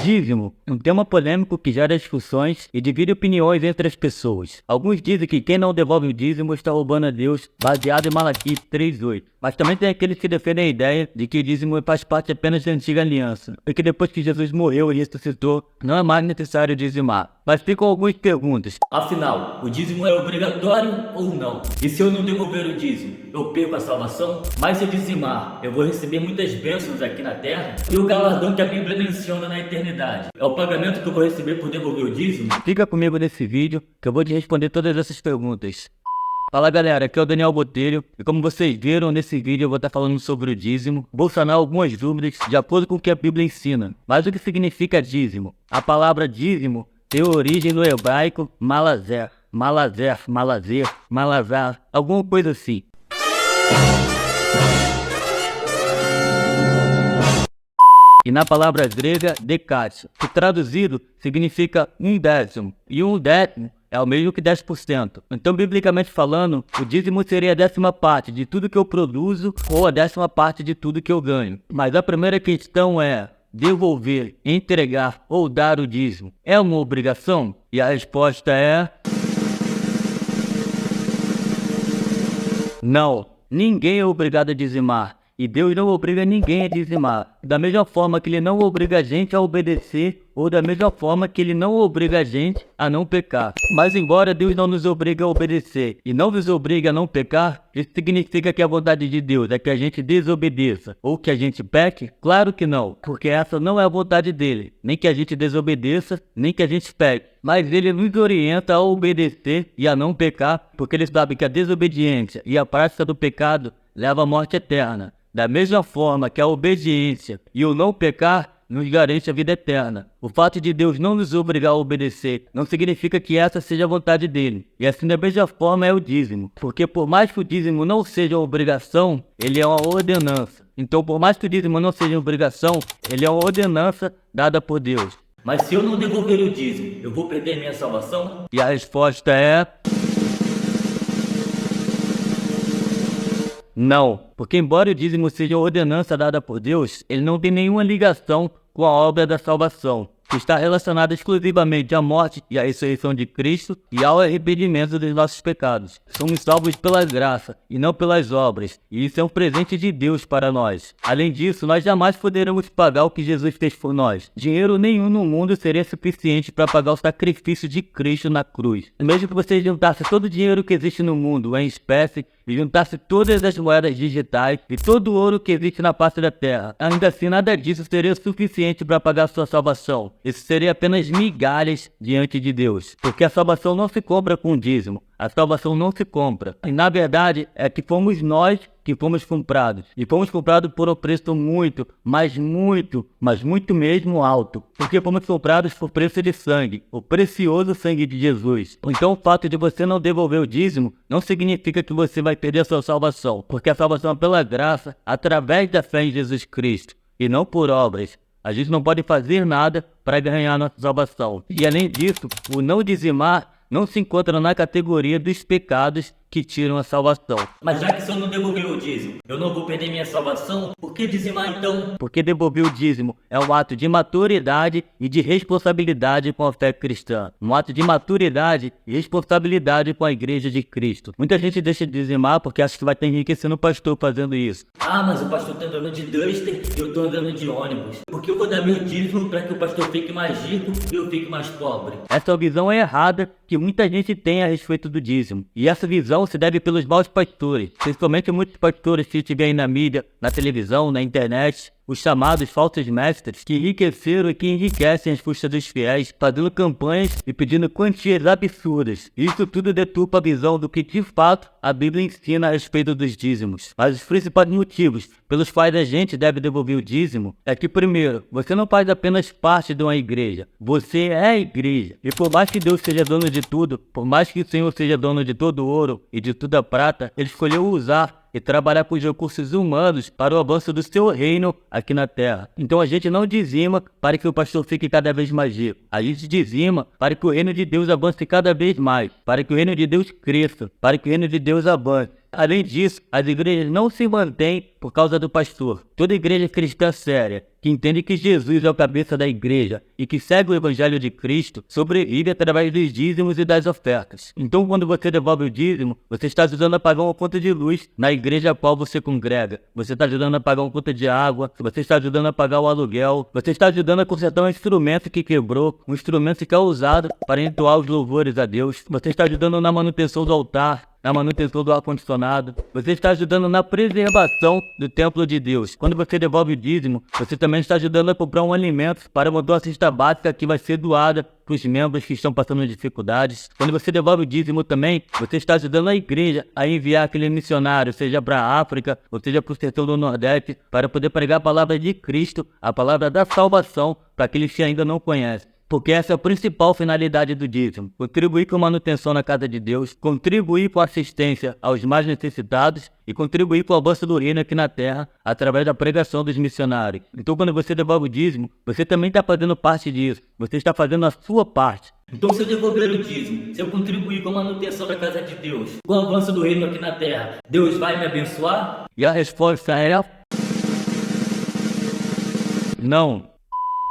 Dízimo, um tema polêmico que gera discussões e divide opiniões entre as pessoas. Alguns dizem que quem não devolve o dízimo está roubando a Deus, baseado em Malaquias 3:8. Mas também tem aqueles que defendem a ideia de que o dízimo faz parte apenas da antiga aliança, e que depois que Jesus morreu e ressuscitou, não é mais necessário dizimar. Mas ficam algumas perguntas. Afinal, o dízimo é obrigatório ou não? E se eu não devolver o dízimo, eu perco a salvação? Mas se eu dizimar, eu vou receber muitas bênçãos aqui na terra? E o galardão que a Bíblia menciona na eternidade, é o pagamento que eu vou receber por devolver o dízimo? Fica comigo nesse vídeo que eu vou te responder todas essas perguntas. Fala galera, aqui é o Daniel Botelho e como vocês viram nesse vídeo eu vou estar falando sobre o dízimo. Vou sanar algumas dúvidas de acordo com o que a Bíblia ensina. Mas o que significa dízimo? A palavra dízimo tem origem no hebraico malazer, malazar, alguma coisa assim. E na palavra grega decátio, que traduzido significa 1/10, e 1/10 é o mesmo que 10%. Então, biblicamente falando, o dízimo seria a 10ª parte de tudo que eu produzo ou a 10ª parte de tudo que eu ganho. Mas a primeira questão é: devolver, entregar ou dar o dízimo é uma obrigação? E a resposta é: não, ninguém é obrigado a dizimar. E Deus não obriga ninguém a dizimar. Da mesma forma que Ele não obriga a gente a obedecer, ou da mesma forma que Ele não obriga a gente a não pecar. Mas embora Deus não nos obrigue a obedecer e não nos obrigue a não pecar, isso significa que a vontade de Deus é que a gente desobedeça ou que a gente peque? Claro que não, porque essa não é a vontade dele. Nem que a gente desobedeça, nem que a gente peque. Mas Ele nos orienta a obedecer e a não pecar, porque Ele sabe que a desobediência e a prática do pecado leva à morte eterna. Da mesma forma que a obediência e o não pecar nos garante a vida eterna. O fato de Deus não nos obrigar a obedecer não significa que essa seja a vontade dele. E assim da mesma forma é o dízimo. Porque por mais que o dízimo não seja uma obrigação, ele é uma ordenança. Então por mais que o dízimo não seja uma obrigação, ele é uma ordenança dada por Deus. Mas se eu não devolver o dízimo, eu vou perder minha salvação? E a resposta é: não, porque embora o dízimo seja uma ordenança dada por Deus, ele não tem nenhuma ligação com a obra da salvação, que está relacionada exclusivamente à morte e à ressurreição de Cristo e ao arrependimento dos nossos pecados. Somos salvos pela graça e não pelas obras, e isso é um presente de Deus para nós. Além disso, nós jamais poderemos pagar o que Jesus fez por nós. Dinheiro nenhum no mundo seria suficiente para pagar o sacrifício de Cristo na cruz. Mesmo que você juntasse todo o dinheiro que existe no mundo em espécie, e juntasse todas as moedas digitais e todo o ouro que existe na face da terra, ainda assim nada disso seria suficiente para pagar a sua salvação. Isso seria apenas migalhas diante de Deus, porque a salvação não se compra com dízimo. A salvação não se compra. E na verdade é que fomos nós que fomos comprados. E fomos comprados por um preço muito, mas muito mesmo alto. Porque fomos comprados por preço de sangue, o precioso sangue de Jesus. Então o fato de você não devolver o dízimo não significa que você vai perder a sua salvação. Porque a salvação é pela graça, através da fé em Jesus Cristo, e não por obras. A gente não pode fazer nada para ganhar a nossa salvação. E além disso, o não dizimar não se encontra na categoria dos pecados que tiram a salvação. Mas já que se eu não devolver o dízimo, eu não vou perder minha salvação? Por que dizimar então? Porque devolver o dízimo é um ato de maturidade e de responsabilidade com a fé cristã. Um ato de maturidade e responsabilidade com a igreja de Cristo. Muita gente deixa de dizimar porque acha que vai estar enriquecendo o pastor fazendo isso. Ah, mas o pastor tá andando de Duster e eu tô andando de ônibus. Por que eu vou dar meu dízimo para que o pastor fique mais rico e eu fique mais pobre? Essa visão é errada que muita gente tem a respeito do dízimo. E essa visão se deve pelos maus pastores, principalmente muitos pastores que estiverem aí na mídia, na televisão, na internet, os chamados falsos mestres, que enriqueceram e que enriquecem as custas dos fiéis, fazendo campanhas e pedindo quantias absurdas. Isso tudo deturpa a visão do que de fato a Bíblia ensina a respeito dos dízimos. Mas os principais motivos pelos quais a gente deve devolver o dízimo é que, primeiro, você não faz apenas parte de uma igreja, você é a igreja. E por mais que Deus seja dono de tudo, por mais que o Senhor seja dono de todo o ouro e de toda a prata, Ele escolheu usar e trabalhar com os recursos humanos para o avanço do seu reino aqui na terra. Então a gente não dizima para que o pastor fique cada vez mais rico. A gente dizima para que o reino de Deus avance cada vez mais, para que o reino de Deus cresça, para que o reino de Deus avance. Além disso, as igrejas não se mantêm por causa do pastor. Toda igreja cristã séria, que entende que Jesus é o cabeça da igreja e que segue o evangelho de Cristo, sobrevive através dos dízimos e das ofertas. Então, quando você devolve o dízimo, você está ajudando a pagar uma conta de luz na igreja a qual você congrega. Você está ajudando a pagar uma conta de água, você está ajudando a pagar o aluguel, você está ajudando a consertar um instrumento que quebrou, um instrumento que é usado para entoar os louvores a Deus. Você está ajudando na manutenção do altar, na manutenção do ar-condicionado. Você está ajudando na preservação do templo de Deus. Quando você devolve o dízimo, você também está ajudando a comprar um alimento para montar uma cesta básica que vai ser doada para os membros que estão passando dificuldades. Quando você devolve o dízimo também, você está ajudando a igreja a enviar aquele missionário, seja para a África, ou seja para o sertão do Nordeste, para poder pregar a palavra de Cristo, a palavra da salvação, para aqueles que ainda não conhecem. Porque essa é a principal finalidade do dízimo: contribuir com a manutenção na casa de Deus, contribuir com a assistência aos mais necessitados e contribuir com o avanço do reino aqui na terra através da pregação dos missionários. Então, quando você devolve o dízimo, você também está fazendo parte disso, você está fazendo a sua parte. Então, se eu devolver o dízimo, se eu contribuir com a manutenção da casa de Deus, com o avanço do reino aqui na terra, Deus vai me abençoar? E a resposta é: não.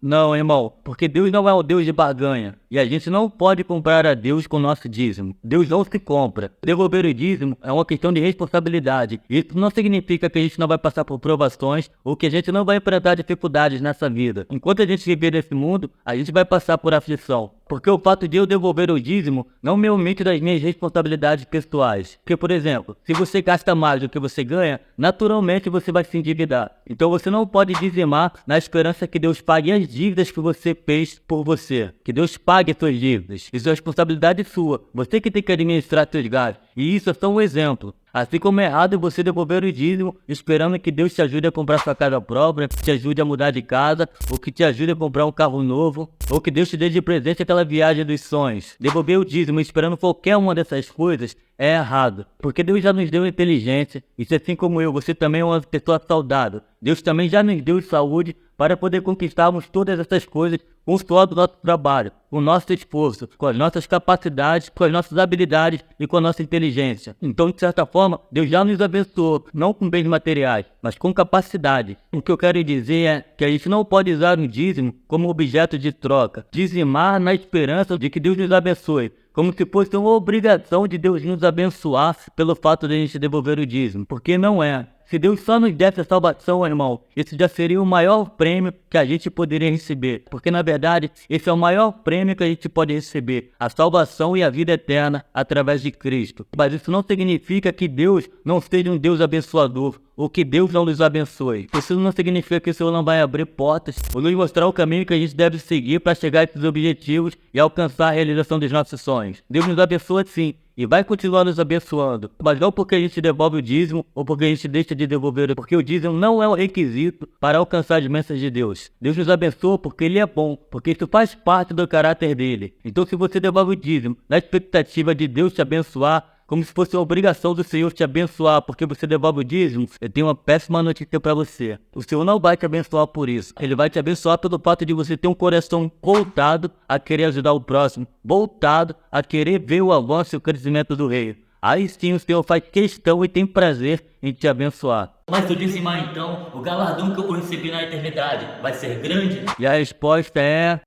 Não, irmão, porque Deus não é um Deus de barganha. E a gente não pode comprar a Deus com o nosso dízimo. Deus não se compra. Devolver o dízimo é uma questão de responsabilidade. Isso não significa que a gente não vai passar por provações ou que a gente não vai enfrentar dificuldades nessa vida. Enquanto a gente viver nesse mundo, a gente vai passar por aflição. Porque o fato de eu devolver o dízimo não me omite das minhas responsabilidades pessoais. Porque, por exemplo, se você gasta mais do que você ganha, naturalmente você vai se endividar. Então você não pode dizimar na esperança que Deus pague as dívidas que você fez por você. Que Deus pague as suas dívidas. Isso é responsabilidade sua. Você que tem que administrar seus gastos. E isso é só um exemplo. Assim como é errado você devolver o dízimo esperando que Deus te ajude a comprar sua casa própria, que te ajude a mudar de casa, ou que te ajude a comprar um carro novo, ou que Deus te dê de presente aquela viagem dos sonhos. Devolver o dízimo esperando qualquer uma dessas coisas é errado, porque Deus já nos deu inteligência, e se assim como eu, você também é uma pessoa saudável. Deus também já nos deu saúde para poder conquistarmos todas essas coisas com o suor do nosso trabalho, com o nosso esforço, com as nossas capacidades, com as nossas habilidades e com a nossa inteligência. Então, de certa forma, Deus já nos abençoou, não com bens materiais, mas com capacidade. O que eu quero dizer é que a gente não pode usar o dízimo como objeto de troca, dizimar na esperança de que Deus nos abençoe, como se fosse uma obrigação de Deus nos abençoar pelo fato de a gente devolver o dízimo, porque não é. Se Deus só nos desse a salvação, irmão, esse já seria o maior prêmio que a gente poderia receber. Porque, na verdade, esse é o maior prêmio que a gente pode receber. A salvação e a vida eterna através de Cristo. Mas isso não significa que Deus não seja um Deus abençoador, ou que Deus não nos abençoe. Isso não significa que o Senhor não vai abrir portas, ou nos mostrar o caminho que a gente deve seguir para chegar a esses objetivos e alcançar a realização dos nossos sonhos. Deus nos abençoa sim. E vai continuar nos abençoando, mas não porque a gente devolve o dízimo ou porque a gente deixa de devolver, porque o dízimo não é um requisito para alcançar as bênçãos de Deus. Deus nos abençoa porque Ele é bom, porque isso faz parte do caráter dele. Então, se você devolve o dízimo na expectativa de Deus te abençoar, como se fosse uma obrigação do Senhor te abençoar porque você devolve o dízimo, eu tenho uma péssima notícia para você. O Senhor não vai te abençoar por isso. Ele vai te abençoar pelo fato de você ter um coração voltado a querer ajudar o próximo, voltado a querer ver o avanço e o crescimento do reino. Aí sim o Senhor faz questão e tem prazer em te abençoar. Mas se eu dizimar então, o galardão que eu vou receber na eternidade vai ser grande? E a resposta é...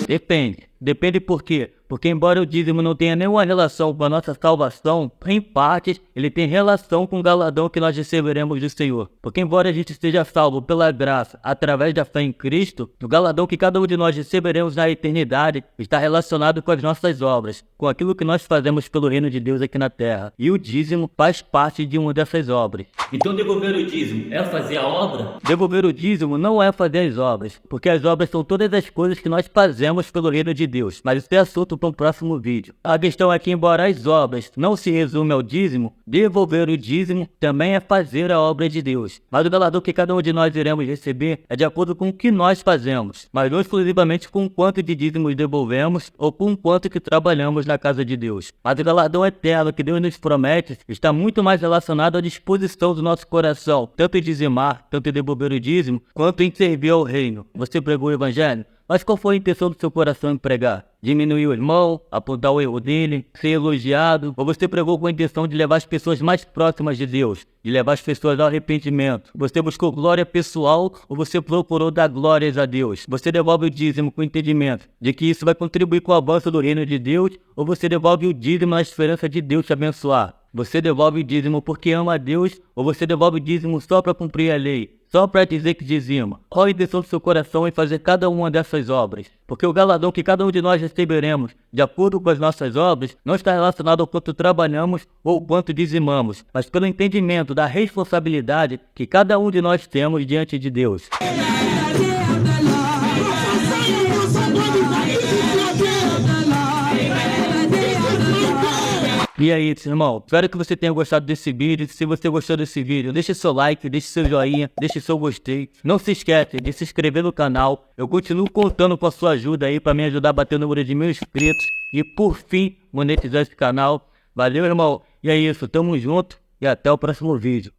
depende. Depende por quê? Porque embora o dízimo não tenha nenhuma relação com a nossa salvação, em partes ele tem relação com o galardão que nós receberemos do Senhor. Porque embora a gente esteja salvo pela graça através da fé em Cristo, o galardão que cada um de nós receberemos na eternidade está relacionado com as nossas obras, com aquilo que nós fazemos pelo reino de Deus aqui na terra. E o dízimo faz parte de uma dessas obras. Então devolver o dízimo é fazer a obra? Devolver o dízimo não é fazer as obras, porque as obras são todas as coisas que nós fazemos pelo reino de Deus. Mas isso é assunto para um próximo vídeo. A questão é que, embora as obras não se resumem ao dízimo, devolver o dízimo também é fazer a obra de Deus. Mas o galardão que cada um de nós iremos receber é de acordo com o que nós fazemos, mas não exclusivamente com o quanto de dízimos devolvemos ou com o quanto que trabalhamos na casa de Deus. Mas o galardão eterno que Deus nos promete está muito mais relacionado à disposição do nosso coração, tanto em dizimar, tanto em devolver o dízimo, quanto em servir ao reino. Você pregou o evangelho? Mas qual foi a intenção do seu coração em pregar? Diminuir o irmão, apontar o erro dele, ser elogiado? Ou você pregou com a intenção de levar as pessoas mais próximas de Deus, de levar as pessoas ao arrependimento? Você buscou glória pessoal ou você procurou dar glórias a Deus? Você devolve o dízimo com o entendimento de que isso vai contribuir com o avanço do reino de Deus, ou você devolve o dízimo na esperança de Deus te abençoar? Você devolve o dízimo porque ama a Deus, ou você devolve o dízimo só para cumprir a lei? Só para dizer que dizima? Qual a intenção do seu coração em fazer cada uma dessas obras? Porque o galardão que cada um de nós receberemos, de acordo com as nossas obras, não está relacionado ao quanto trabalhamos ou ao quanto dizimamos, mas pelo entendimento da responsabilidade que cada um de nós temos diante de Deus. E aí, irmão, espero que você tenha gostado desse vídeo. Se você gostou desse vídeo, deixe seu like, deixe seu joinha, deixe seu gostei. Não se esquece de se inscrever no canal. Eu continuo contando com a sua ajuda aí para me ajudar a bater o número de 1000 inscritos e, por fim, monetizar esse canal. Valeu, irmão. E é isso, tamo junto e até o próximo vídeo.